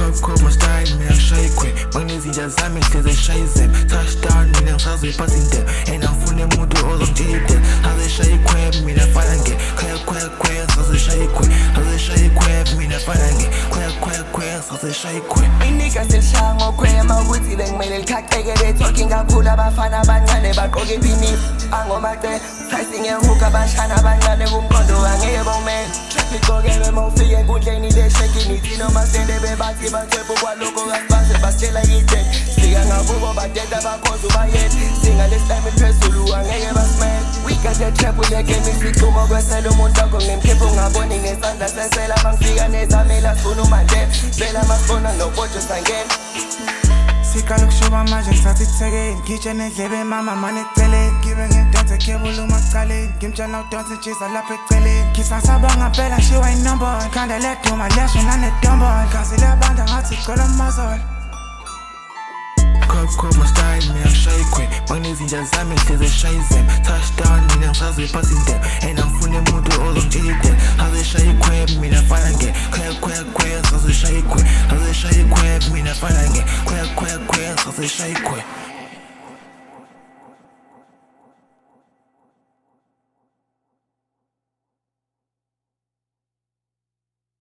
Crop my style, mina ngishaye quick. Makunezinja zami ngihlezi eshaye izem. Touchdown, mina ngisazoyi passing them. And angifune umuntu ozongitshela idem. Azeshaye quick, mina fana nge. Quick, sazeshaye quick. Azeshaye quick, mina fana nge. Quick, sazeshaye quick. Inika selishaya ngokhwema ukuthi bengimele likhaqekele talking kakhulu abafana abancane baqoke ibinisi angomacele pricing ngehook abashana abancane kumqondo angeke bawumele iqokelwe mawufike enkundleni lesheki nithi noma sele bebathi bathwepha kwalokho kasibaze basitshela yide sika ngakubo badeda bakhoza ubayede singalesitime phezulu angeke basimele we got the trap with the game isixhumo kwesela umuntu akho ngemkhepho ungaboni ngesandla sesela bangifika nezamela sifuna umandela vela masibona nobojo sangena Sikala ukushuba manje ngisathe ithekeni ngitshe nendlebe mama mane eceleni ngibe ngimdonse kebula umacaleni ngimtshela udonse ntshiza lapha eceleni ngisasaba ngampela ngishiwa inombolo khanda leduma lesho nanedombolo gazi liyabanda ngathi gcola amazolo Crop my style, mina ngishaye quick. Makunezinja zami ngihlezi eshaye izem. Touchdown, mina ngisazoyi passing them. And angifune umuntu ozongitshela idem. Azeshaye quick, mina fana nge. Quick, sazeshaye quick. Azeshaye quick, mina fana nge. Quick, sazeshaye quick.